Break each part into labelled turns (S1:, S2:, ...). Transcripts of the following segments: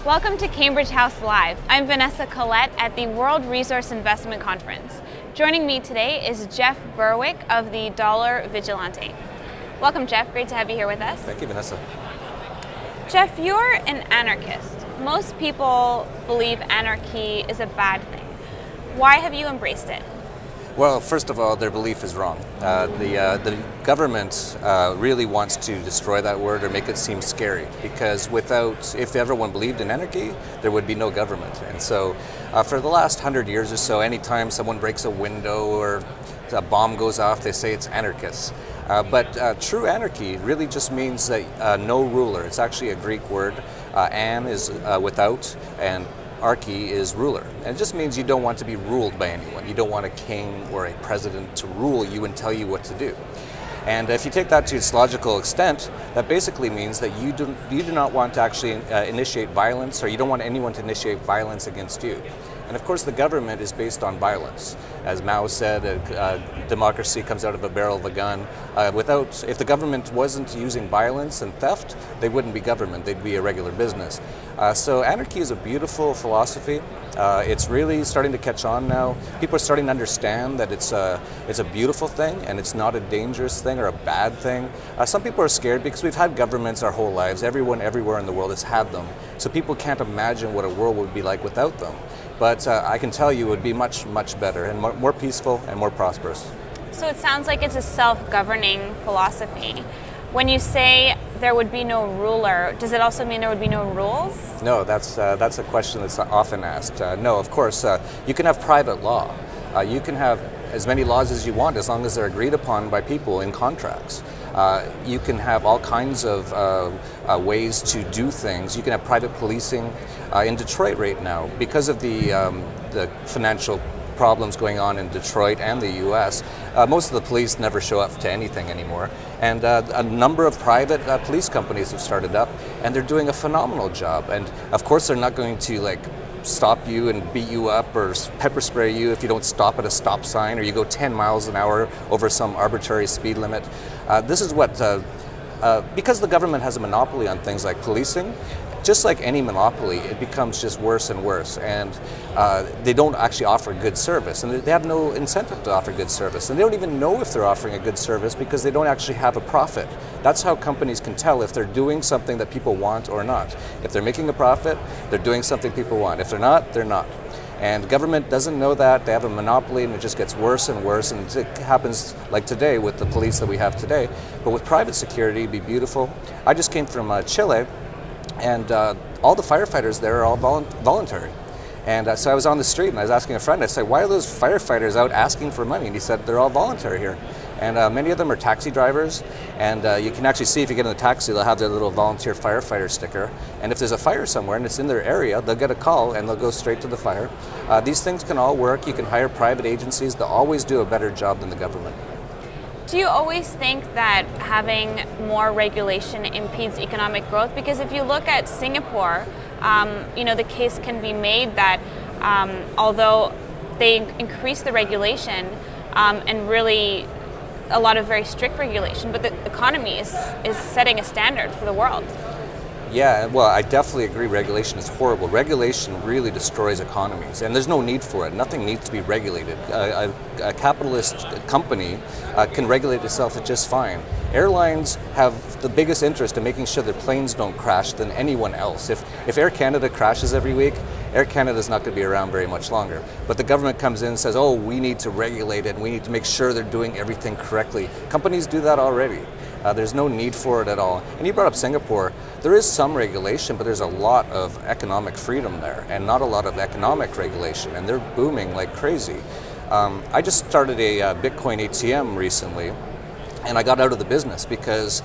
S1: Welcome to Cambridge House Live. I'm Vanessa Collette at the World Resource Investment Conference. Joining me today is Jeff Berwick of the Dollar Vigilante. Welcome, Jeff. Great to have you here with us.
S2: Thank you, Vanessa.
S1: Jeff, you're an anarchist. Most people believe anarchy is a bad thing. Why have you embraced it?
S2: Well, first of all, their belief is wrong. The government really wants to destroy that word or make it seem scary, because if everyone believed in anarchy, there would be no government. And so for the last 100 years or so, anytime someone breaks a window or a bomb goes off, they say it's anarchists. But true anarchy really just means that no ruler. It's actually a Greek word. An is without, and archy is ruler. And it just means you don't want to be ruled by anyone. You don't want a king or a president to rule you and tell you what to do. And if you take that to its logical extent, that basically means that you do not want to actually initiate violence, or you don't want anyone to initiate violence against you. And of course the government is based on violence. As Mao said, democracy comes out of a barrel of a gun. If the government wasn't using violence and theft, they wouldn't be government, they'd be a regular business. So anarchy is a beautiful philosophy. It's really starting to catch on now. People are starting to understand that it's a beautiful thing and it's not a dangerous thing or a bad thing. Some people are scared because we've had governments our whole lives. Everyone everywhere in the world has had them. So people can't imagine what a world would be like without them. But I can tell you it would be much, much better and more peaceful and more prosperous.
S1: So it sounds like it's a self-governing philosophy. When you say there would be no ruler, does it also mean there would be no rules?
S2: No, that's a question that's often asked. No, of course, you can have private law. You can have as many laws as you want as long as they're agreed upon by people in contracts. You can have all kinds of ways to do things. You can have private policing. In Detroit right now, because of the financial problems going on in Detroit and the U.S., most of the police never show up to anything anymore. And a number of private police companies have started up, and they're doing a phenomenal job. And of course, they're not going to stop you and beat you up or pepper spray you if you don't stop at a stop sign or you go 10 miles an hour over some arbitrary speed limit. This is what, because the government has a monopoly on things like policing, just like any monopoly, it becomes just worse and worse, and they don't actually offer good service, and they have no incentive to offer good service, and they don't even know if they're offering a good service because they don't actually have a profit. That's how companies can tell if they're doing something that people want or not. If they're making a profit, they're doing something people want. If they're not, they're not. And government doesn't know that. They have a monopoly, and it just gets worse and worse, and it happens like today with the police that we have today. But with private security, it'd be beautiful. I just came from Chile, and all the firefighters there are all voluntary. And so I was on the street and I was asking a friend, I said, why are those firefighters out asking for money? And he said, they're all voluntary here. And many of them are taxi drivers, and you can actually see if you get in a taxi, they'll have their little volunteer firefighter sticker. And if there's a fire somewhere and it's in their area, they'll get a call and they'll go straight to the fire. These things can all work. You can hire private agencies. They'll always do a better job than the government.
S1: Do you always think that having more regulation impedes economic growth? Because if you look at Singapore, the case can be made that although they increase the regulation and really a lot of very strict regulation, but the economy is setting a standard for the world.
S2: Yeah, well, I definitely agree regulation is horrible. Regulation really destroys economies, and there's no need for it. Nothing needs to be regulated. A capitalist company can regulate itself just fine. Airlines have the biggest interest in making sure their planes don't crash than anyone else. If Air Canada crashes every week, Air Canada is not going to be around very much longer. But the government comes in and says, oh, we need to regulate it, and we need to make sure they're doing everything correctly. Companies do that already. There's no need for it at all. And you brought up Singapore. There is some regulation, but there's a lot of economic freedom there and not a lot of economic regulation, and they're booming like crazy. I just started a Bitcoin ATM recently, and I got out of the business because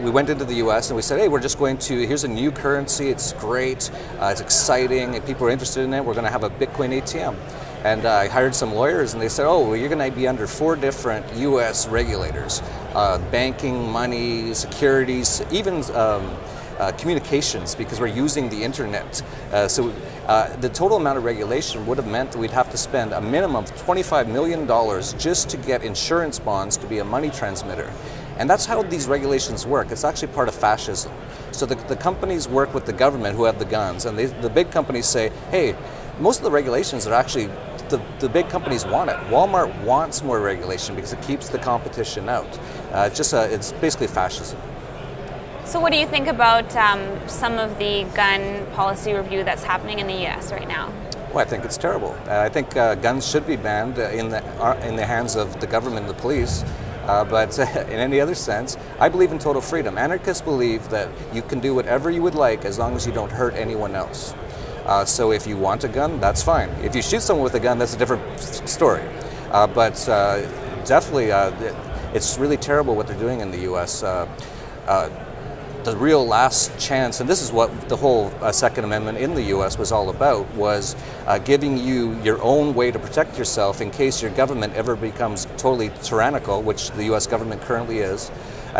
S2: we went into the US and we said, hey, we're just going to, here's a new currency, it's great, it's exciting, and people are interested in it, we're going to have a Bitcoin ATM. And I hired some lawyers, and they said, oh, well, you're going to be under 4 different US regulators, banking, money, securities, even communications, because we're using the internet. So the total amount of regulation would have meant that we'd have to spend a minimum of $25 million just to get insurance bonds to be a money transmitter. And that's how these regulations work. It's actually part of fascism. So the companies work with the government who have the guns, and the big companies say, hey, most of the regulations are actually, the big companies want it. Walmart wants more regulation because it keeps the competition out. It's basically fascism.
S1: So what do you think about some of the gun policy review that's happening in the US right now?
S2: Well, I think it's terrible. I think guns should be banned in the hands of the government and the police. But in any other sense, I believe in total freedom. Anarchists believe that you can do whatever you would like as long as you don't hurt anyone else. So if you want a gun, that's fine. If you shoot someone with a gun, that's a different story. But definitely, it's really terrible what they're doing in the U.S. The real last chance, and this is what the whole Second Amendment in the U.S. was all about, was giving you your own way to protect yourself in case your government ever becomes totally tyrannical, which the U.S. government currently is.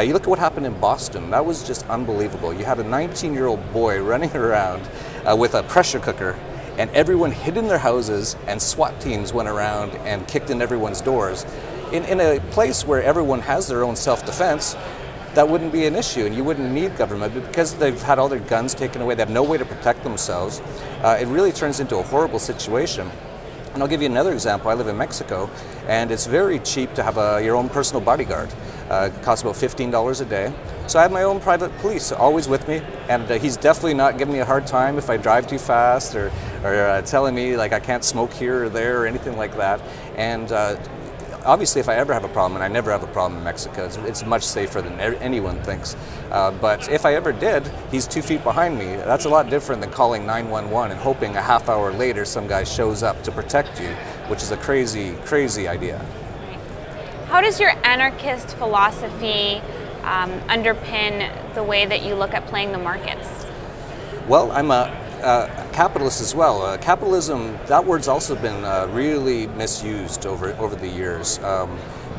S2: You look at what happened in Boston. That was just unbelievable. You had a 19-year-old boy running around with a pressure cooker, and everyone hid in their houses, and SWAT teams went around and kicked in everyone's doors. In a place where everyone has their own self-defense, that wouldn't be an issue, and you wouldn't need government. But because they've had all their guns taken away, they have no way to protect themselves, it really turns into a horrible situation. And I'll give you another example. I live in Mexico, and it's very cheap to have your own personal bodyguard. It costs about $15 a day. So I have my own private police always with me, and he's definitely not giving me a hard time if I drive too fast or telling me like I can't smoke here or there or anything like that. And obviously, if I ever have a problem, and I never have a problem in Mexico, it's much safer than anyone thinks. But if I ever did, he's 2 feet behind me. That's a lot different than calling 911 and hoping a half hour later some guy shows up to protect you, which is a crazy, crazy idea.
S1: How does your anarchist philosophy underpin the way that you look at playing the markets?
S2: Well, I'm a capitalist as well. Capitalism, that word's also been really misused over the years.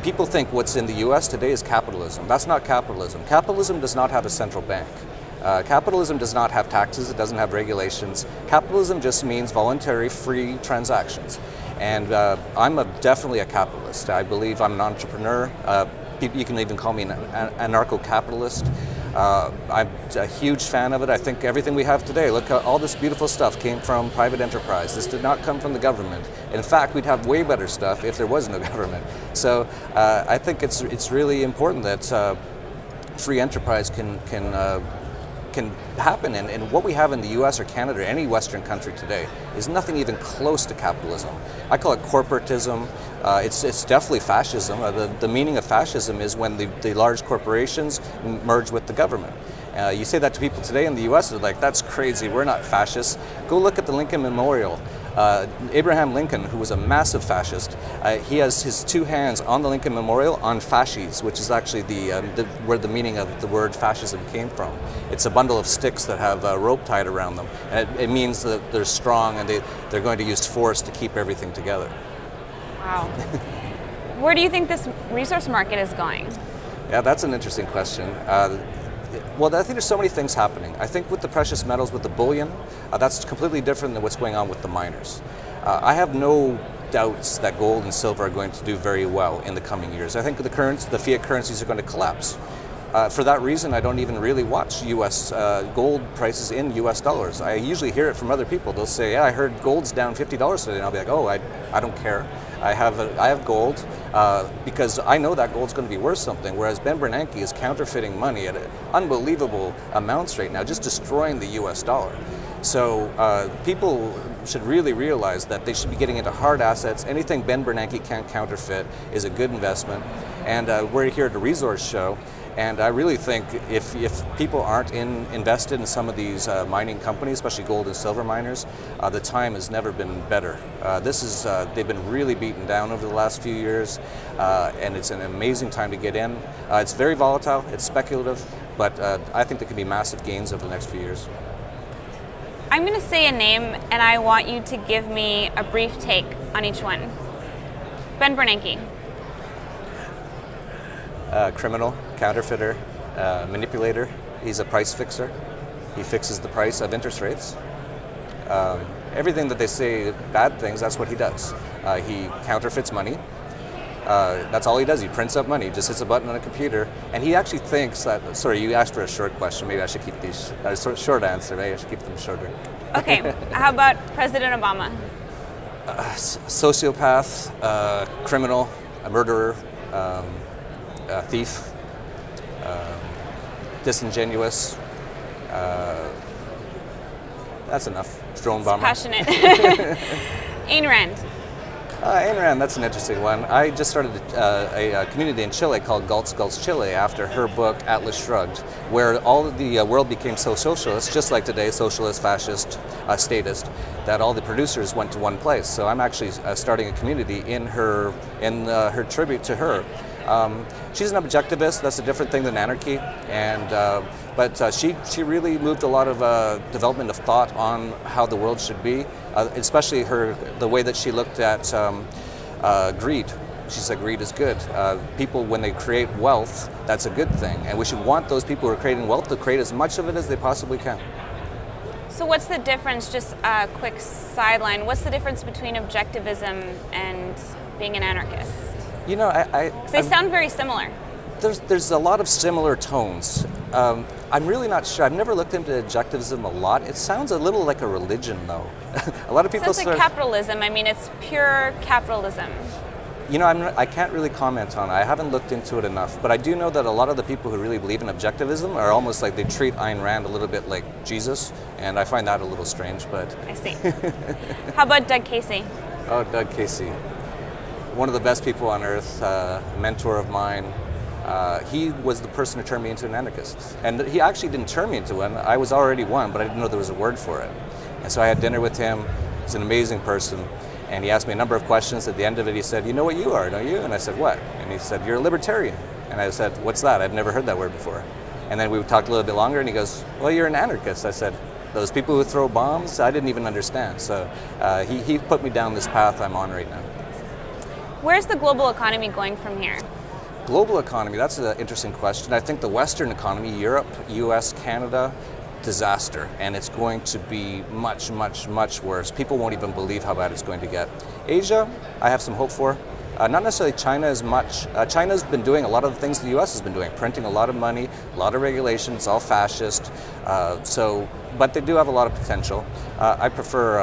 S2: People think what's in the US today is capitalism. That's not capitalism. Capitalism does not have a central bank. Capitalism does not have taxes, it doesn't have regulations. Capitalism just means voluntary, free transactions. And I'm definitely a capitalist. I believe I'm an entrepreneur. You can even call me an anarcho-capitalist. I'm a huge fan of it. I think everything we have today, look, all this beautiful stuff came from private enterprise. This did not come from the government. In fact, we'd have way better stuff if there was no government. So I think it's really important that free enterprise can happen. And what we have in the US or Canada or any Western country today is nothing even close to capitalism. I call it corporatism. It's definitely fascism. The meaning of fascism is when the large corporations merge with the government. You say that to people today in the US, they're like, that's crazy, we're not fascists. Go look at the Lincoln Memorial. Abraham Lincoln, who was a massive fascist, he has his 2 hands on the Lincoln Memorial on fasces, which is actually where the meaning of the word fascism came from. It's a bundle of sticks that have a rope tied around them. And it means that they're strong and they're going to use force to keep everything together.
S1: Wow. Where do you think this resource market is going?
S2: Yeah, that's an interesting question. Well, I think there's so many things happening. I think with the precious metals, with the bullion, that's completely different than what's going on with the miners. I have no doubts that gold and silver are going to do very well in the coming years. I think the fiat currencies are going to collapse. For that reason, I don't even really watch U.S. Gold prices in U.S. dollars. I usually hear it from other people. They'll say, yeah, I heard gold's down $50 today. And I'll be like, oh, I don't care. I have gold because I know that gold's going to be worth something, whereas Ben Bernanke is counterfeiting money at unbelievable amounts right now, just destroying the U.S. dollar. So people should really realize that they should be getting into hard assets. Anything Ben Bernanke can't counterfeit is a good investment. And we're here at the Resource Show. And I really think if people aren't invested in some of these mining companies, especially gold and silver miners, the time has never been better. They've been really beaten down over the last few years, and it's an amazing time to get in. It's very volatile, it's speculative, but I think there can be massive gains over the next few years.
S1: I'm going to say a name, and I want you to give me a brief take on each one. Ben Bernanke.
S2: Criminal, counterfeiter, manipulator. He's a price fixer. He fixes the price of interest rates. Everything that they say bad things, that's what he does. He counterfeits money. That's all he does. He prints up money. He just hits a button on a computer. And he actually thinks that, sorry, you asked for a short question. Maybe I should keep these, short answer. Maybe I should keep them shorter.
S1: Okay, how about President Obama?
S2: Sociopath, criminal, a murderer, a thief, disingenuous. That's enough. Drone bomber.
S1: Passionate. Ayn Rand.
S2: Ayn Rand, that's an interesting one. I just started a community in Chile called Gulch Chile after her book Atlas Shrugged, where all of the world became so socialist, just like today, socialist, fascist, statist, that all the producers went to one place. So I'm actually starting a community in her tribute to her. She's an objectivist. That's a different thing than anarchy, and but she really moved a lot of development of thought on how the world should be, especially the way that she looked at greed. She said greed is good. People, when they create wealth, that's a good thing, and we should want those people who are creating wealth to create as much of it as they possibly can.
S1: So what's the difference, just a quick sideline, what's the difference between objectivism and being an anarchist?
S2: You know,
S1: they sound very similar.
S2: There's a lot of similar tones. I'm really not sure. I've never looked into objectivism a lot. It sounds a little like a religion, though. A lot of people
S1: sounds like capitalism. I mean, it's pure capitalism.
S2: You know, I can't really comment on it. I haven't looked into it enough. But I do know that a lot of the people who really believe in objectivism are almost like they treat Ayn Rand a little bit like Jesus, and I find that a little strange. But
S1: I see. How about Doug Casey?
S2: Oh, Doug Casey. One of the best people on earth, a mentor of mine. He was the person who turned me into an anarchist. And he actually didn't turn me into one. I was already one, but I didn't know there was a word for it. And so I had dinner with him. He's an amazing person. And he asked me a number of questions. At the end of it, he said, "You know what you are, don't you?" And I said, "What?" And he said, "You're a libertarian." And I said, "What's that? I've never heard that word before." And then we talked a little bit longer, and he goes, "Well, you're an anarchist." I said, "Those people who throw bombs, I didn't even understand." So he put me down this path I'm on right now.
S1: Where's the global economy going from here?
S2: Global economy, that's an interesting question. I think the Western economy, Europe, US, Canada, disaster. And it's going to be much, much, much worse. People won't even believe how bad it's going to get. Asia, I have some hope for. Not necessarily China as much. China's been doing a lot of the things the US has been doing, printing a lot of money, a lot of regulation, it's all fascist. But they do have a lot of potential. I prefer,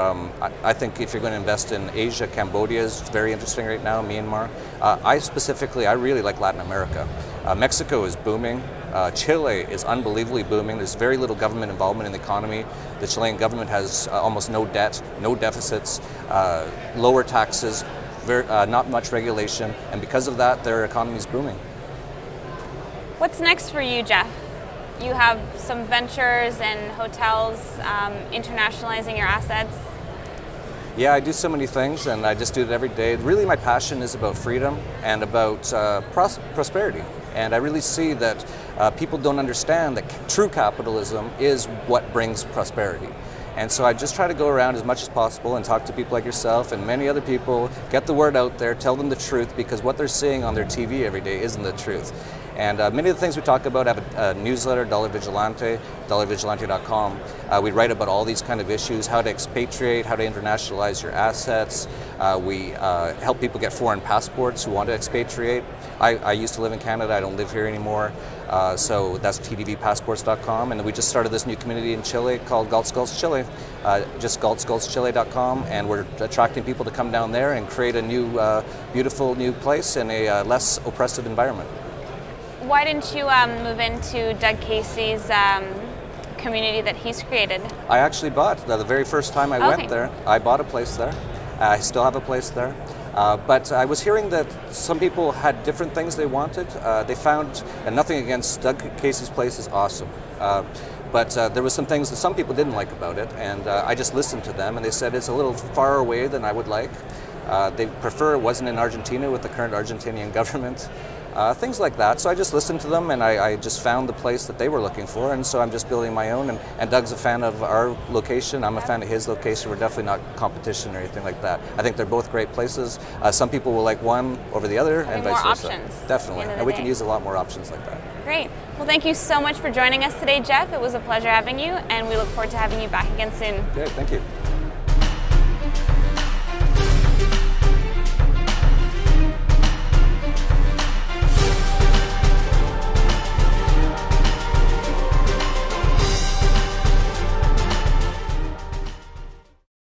S2: I think if you're going to invest in Asia, Cambodia is very interesting right now, Myanmar. I really like Latin America. Mexico is booming. Chile is unbelievably booming. There's very little government involvement in the economy. The Chilean government has almost no debt, no deficits, lower taxes, not much regulation, and because of that, their economy is booming.
S1: What's next for you, Jeff? You have some ventures and hotels, internationalizing your assets.
S2: Yeah, I do so many things, and I just do it every day. Really, my passion is about freedom and about prosperity. And I really see that people don't understand that true capitalism is what brings prosperity. And so I just try to go around as much as possible and talk to people like yourself and many other people, get the word out there, tell them the truth, because what they're seeing on their TV every day isn't the truth. And many of the things we talk about, I have a newsletter, Dollar Vigilante, dollarvigilante.com. We write about all these kind of issues, how to expatriate, how to internationalize your assets. We help people get foreign passports who want to expatriate. I used to live in Canada, I don't live here anymore. So that's tdvpassports.com. And then we just started this new community in Chile called Gulch Chile, just gulchchile.com. And we're attracting people to come down there and create a new, beautiful new place in a less oppressive environment.
S1: Why didn't you move into Doug Casey's community that he's created?
S2: I actually bought, the very first time I went there, I bought a place there. I still have a place there. But I was hearing that some people had different things they wanted. They found, and nothing against Doug Casey's place is awesome. But there was some things that some people didn't like about it, and I just listened to them, and they said it's a little far away than I would like. They prefer it wasn't in Argentina with the current Argentinian government. Things like that. So I just listened to them, and I just found the place that they were looking for, and so I'm just building my own. And Doug's a fan of our location. I'm a fan of his location. We're definitely not competition or anything like that. I think they're both great places. Some people will like one over the other, and vice versa.
S1: More options.
S2: Definitely, and we can use a lot more options like that.
S1: Great. Well, thank you so much for joining us today, Jeff. It was a pleasure having you, and we look forward to having you back again soon.
S2: Great, thank you.